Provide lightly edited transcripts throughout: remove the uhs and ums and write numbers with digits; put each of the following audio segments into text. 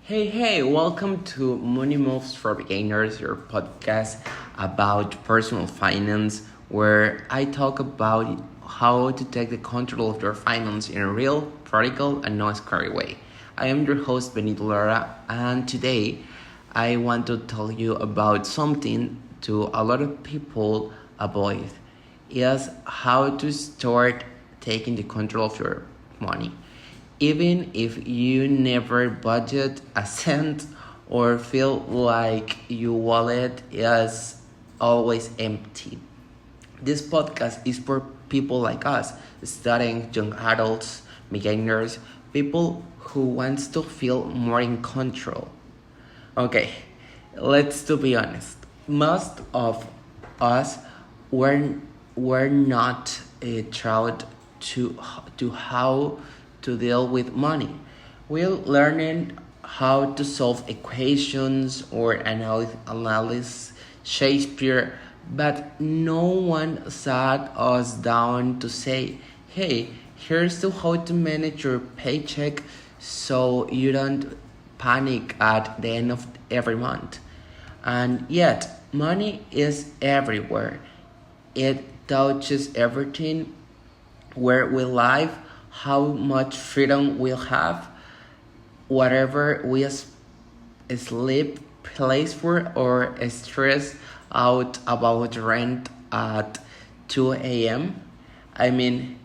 Hey, welcome to Money Moves for Beginners, your podcast about personal finance, where I talk about how to take the control of your finance in a real, practical, and non scary way. I am your host, Benito Lara, and today I want to tell you about something to a lot of people avoid is how to start taking the control of your money. Even if you never budget a cent or feel like your wallet is always empty. This podcast is for people like us, studying young adults, beginners, people who wants to feel more in control. Okay, let's to be honest. Most of us were were not taught to how to deal with money. We're learning how to solve equations or analyze Shakespeare, but no one sat us down to say, "Hey, here's to how to manage your paycheck so you don't panic at the end of every month." And yet, money is everywhere. It touches everything where we live, how much freedom we'll have, whatever we sleep, place for, or stress out about rent at 2 a.m. I mean,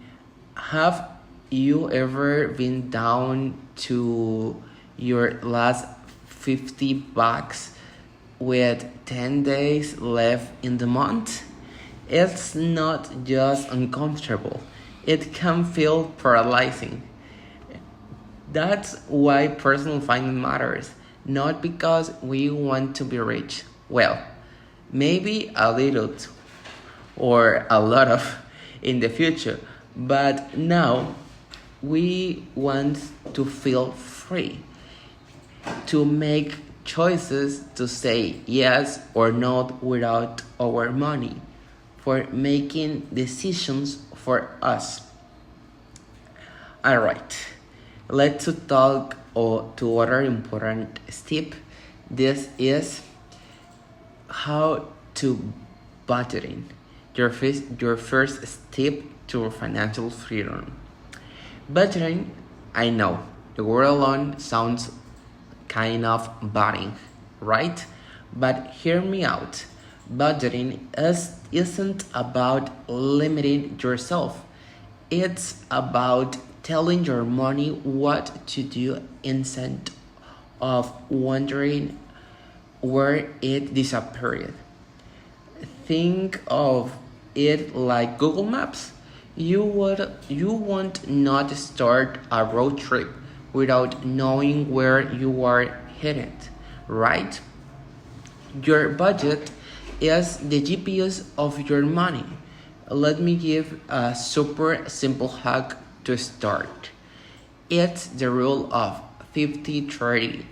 have you ever been down to your last 50 bucks with 10 days left in the month? It's not just uncomfortable, it can feel paralyzing. That's why personal finance matters, not because we want to be rich. Well, maybe a little or a lot of in the future, but now we want to feel free to make choices to say yes or no without our money, for making decisions for us. Alright, let's talk to other important step. This is how to budgeting. Your first step to financial freedom. Budgeting, I know, the word alone sounds kind of boring, right? But hear me out. Isn't about limiting yourself. It's about telling your money what to do instead of wondering where it disappeared. Think of it like Google Maps. You won't not start a road trip without knowing where you are headed, right? Your budget is the GPS of your money. Let me give a super simple hack to start. It's the rule of 50-30-20.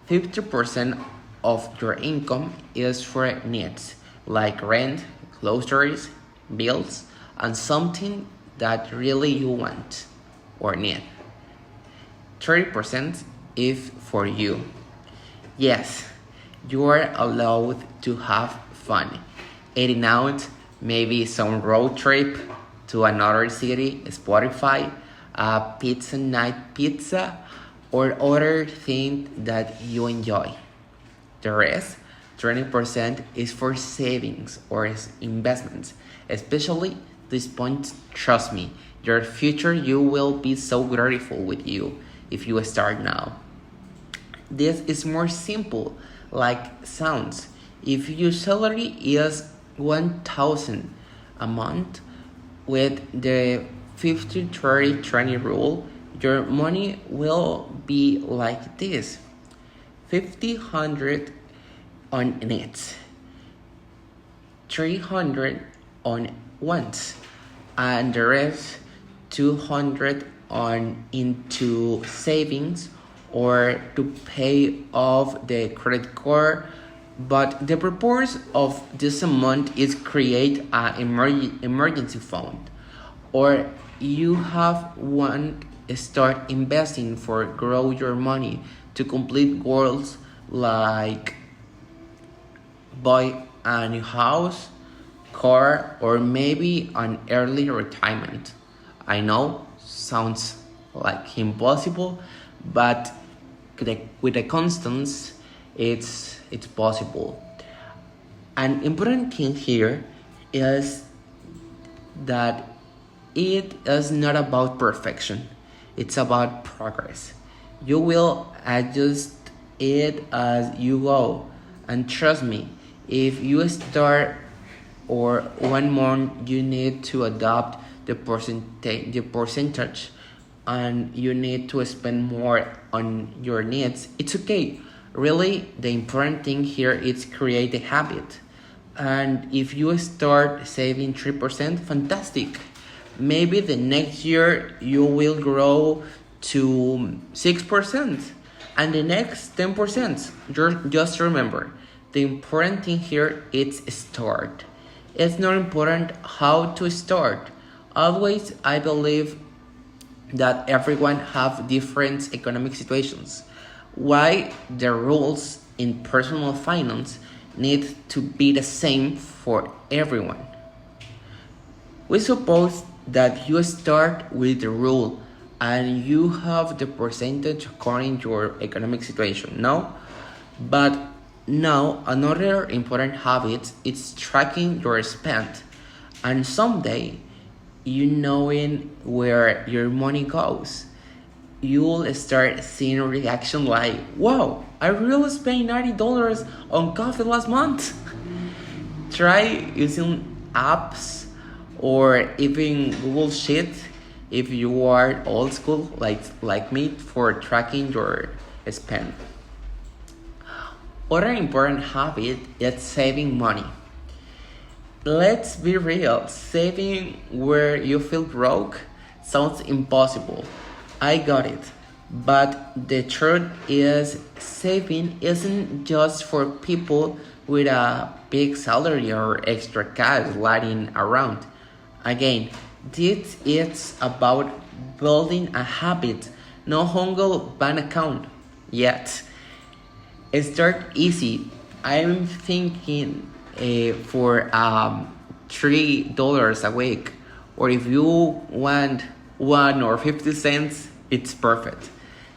50% of your income is for needs like rent, groceries, bills, and something that really you want or need. 30% is for you. Yes, you are allowed to have fun. Eating out, maybe some road trip to another city, Spotify, a pizza night pizza, or other thing that you enjoy. The rest, 20% is for savings or investments. Especially this point, trust me, your future you will be so grateful with you if you start now. This is more simple, like sounds. If your salary is 1,000 a month, with the 50-30-20 rule, your money will be like this: 50-100 on needs, 300 on wants, and the rest 200 on into savings or to pay off the credit card. But the purpose of this amount is create an emergency fund, or you have one start investing for grow your money to complete goals like buy a new house, car, or maybe an early retirement. I know, sounds like impossible, but with the constants, it's possible. An important thing here is that it is not about perfection, it's about progress. You will adjust it as you go, and trust me, if you start or 1 month you need to adopt the percentage and you need to spend more on your needs, it's okay. Really, the important thing here is create a habit. And if you start saving 3%, fantastic. Maybe the next year you will grow to 6% and the next 10%. Just remember, the important thing here is start. It's not important how to start. Always, I believe that everyone have different economic situations. Why the rules in personal finance need to be the same for everyone. We suppose that you start with the rule and you have the percentage according to your economic situation. No? But now another important habit is tracking your spend. And someday you knowing where your money goes, you'll start seeing a reaction like, wow, I really spent $90 on coffee last month. Try using apps or even Google Sheet if you are old school like me for tracking your spend. Other important habit is saving money. Let's be real, saving where you feel broke sounds impossible. I got it. But the truth is, saving isn't just for people with a big salary or extra cash lying around. Again, this is about building a habit, no hungle bank account yet. Start easy. I'm thinking for $3 a week, or if you want 1 or 50 cents, it's perfect.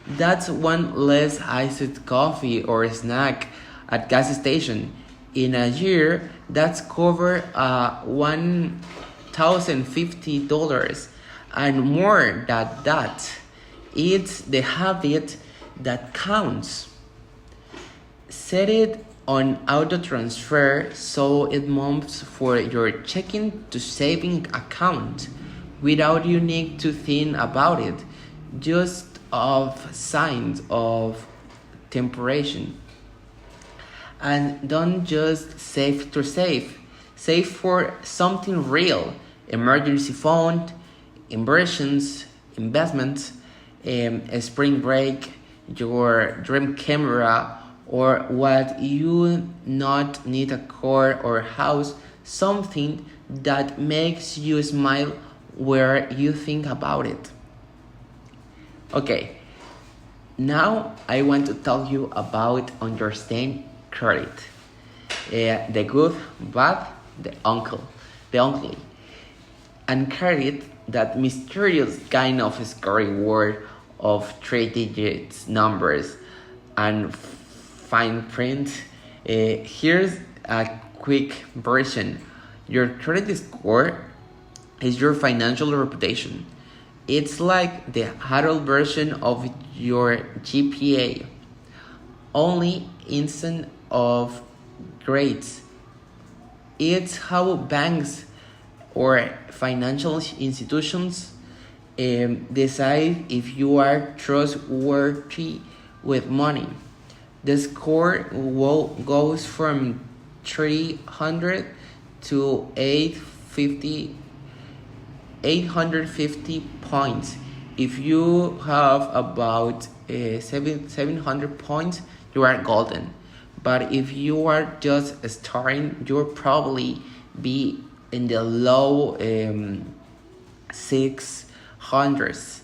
That's one less iced coffee or snack at gas station. In a year, that's cover $1,050 and more than that. It's the habit that counts. Set it on auto transfer so it moves for your checking to saving account without you need to think about it, just of signs of temperation. And don't just save to save. Save for something real. Emergency fund, inversions, investments, a spring break, your dream camera, or what you not need a car or house, something that makes you smile where you think about it. Okay, now I want to tell you about understand credit. The good, bad, the ugly. And credit, that mysterious kind of scary word of 3 digits numbers and fine print. Here's a quick version. Your credit score is your financial reputation. It's like the adult version of your GPA, only instead of grades. It's how banks or financial institutions decide if you are trustworthy with money. The score goes from 300 to 850 points. If you have about 700 points, you are golden. But if you are just starting, you'll probably be in the low 600s.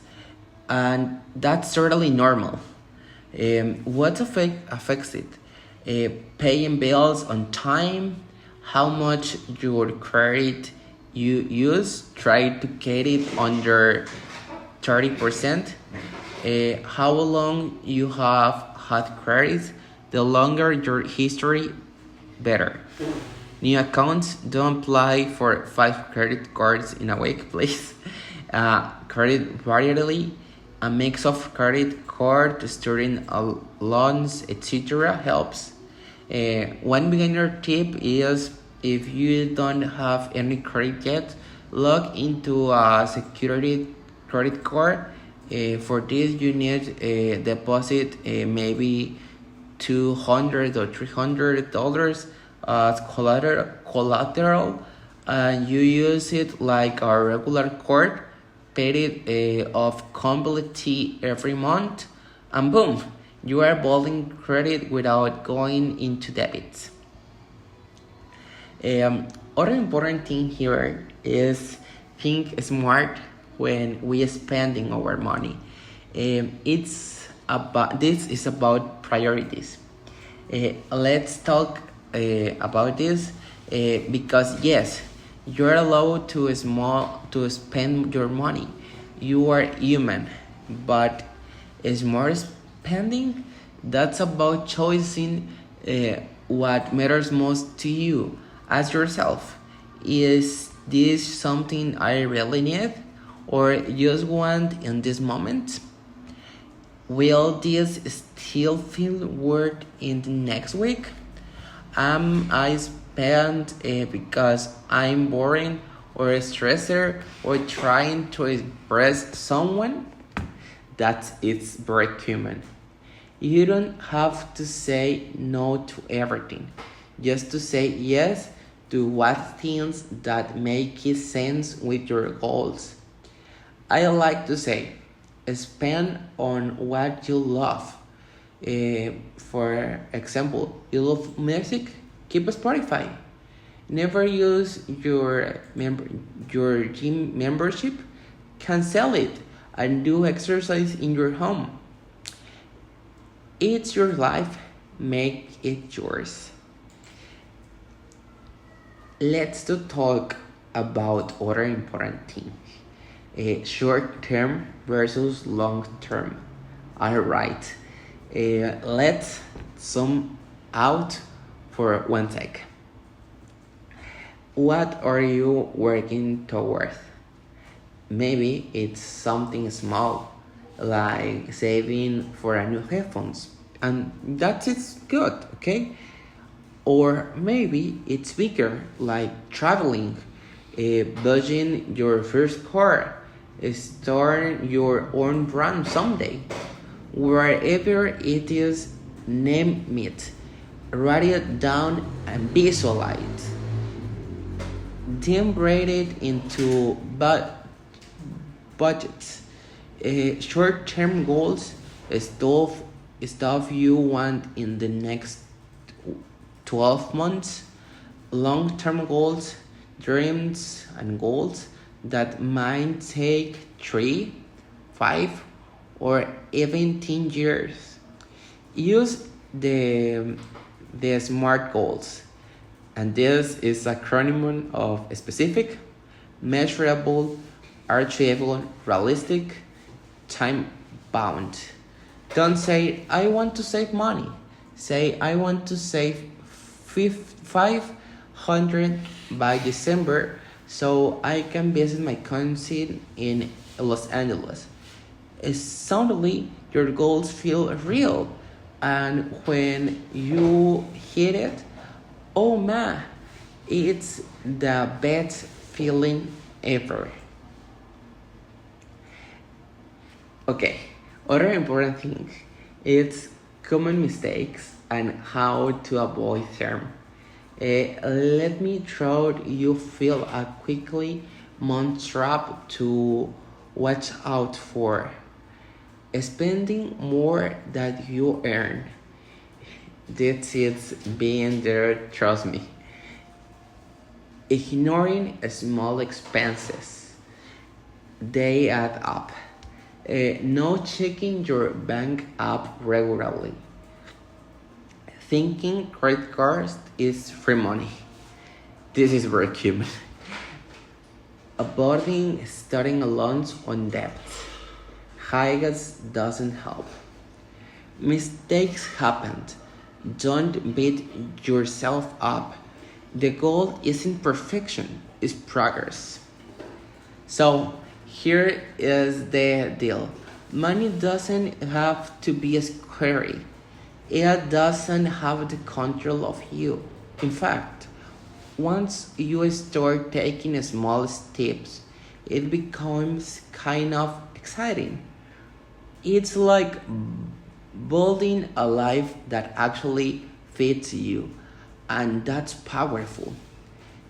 and that's totally normal. Affects it? Paying bills on time, how much your credit you use, try to get it under 30%. How long you have had credit, the longer your history, better. New accounts, don't apply for 5 credit cards in a week, please. Credit variety, a mix of credit card, student loans, etc. helps. One beginner tip is if you don't have any credit yet, log into a security credit card. For this, you need a deposit, maybe $200 or $300 as collateral, and you use it like a regular card, pay it off completely every month, and boom, you are building credit without going into debit. Other important thing here is think smart when we are spending our money. This is about priorities. Let's talk about this because yes, you're allowed to spend your money. You are human, but smart spending, that's about choosing what matters most to you. Ask yourself, is this something I really need or just want in this moment? Will this still feel worth in the next week? Am I spent because I'm boring or stressed or trying to impress someone? It's very human. You don't have to say no to everything, just to say yes to what things that make sense with your goals. I like to say, spend on what you love. For example, you love music, keep a Spotify. Never use your gym membership, cancel it, and do exercise in your home. It's your life, make it yours. Let's talk about other important things. Short term versus long term. Alright, let's zoom out for one sec. What are you working towards? Maybe it's something small, like saving for a new headphones, and that is good, okay? Or maybe it's bigger, like traveling, budgeting your first car, start your own brand someday. Wherever it is, name it, write it down and visualize. Then break it into budgets, short-term goals, stuff you want in the next 12 months, long-term goals, dreams and goals that might take 3, 5, or even 10 years. Use the SMART goals, and this is acronym of specific, measurable, achievable, realistic, time bound. Don't say I want to save money. Say I want to save 500 by December so I can visit my cousin in Los Angeles. Suddenly your goals feel real, and when you hit it, oh man, it's the best feeling ever. Okay, other important thing is common mistakes and how to avoid them. Let me throw you feel a quickly month trap to watch out for. Spending more than you earn. That's it being there, trust me. Ignoring small expenses. They add up. No checking your bank app regularly. Thinking credit cards is free money. This is very human. Avoiding starting loans on debt. High gas doesn't help. Mistakes happened. Don't beat yourself up. The goal isn't perfection, it's progress. So, here is the deal money doesn't have to be scary, it doesn't have the control of you. In fact, once you start taking small steps, it becomes kind of exciting. It's like building a life that actually fits you, and that's powerful.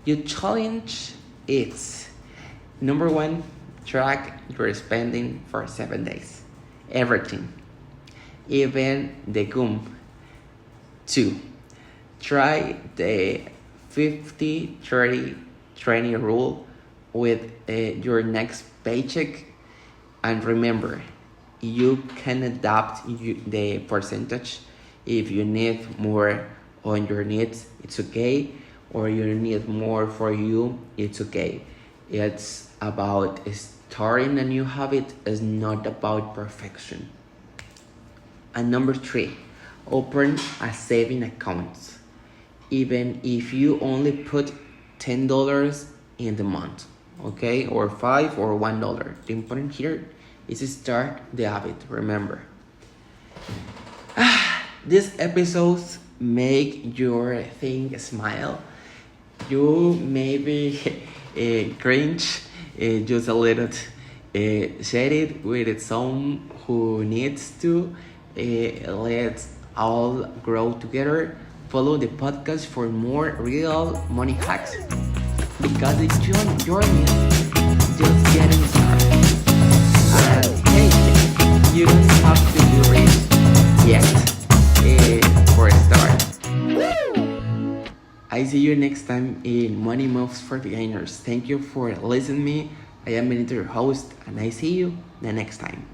Your challenge is number one, track your spending for 7 days. Everything, even the gum. Two, try the 50-30-20 rule with your next paycheck, and remember, you can adapt the percentage. If you need more on your needs, it's okay, or you need more for you, it's okay. It's about starting a new habit, it's not about perfection. And number three, open a saving account. Even if you only put $10 in the month, okay, or five or $1. The important here is to start the habit. Remember, these episodes make your thing smile. You maybe cringe just a little. Share it with someone who needs to. Let's all grow together. Follow the podcast for more real money hacks, because the journey just getting started. Hey, you don't have to do it yet for a start. I see you next time in Money Moves for Beginners. Thank you for listening to me. I am Benito, your host, and I see you the next time.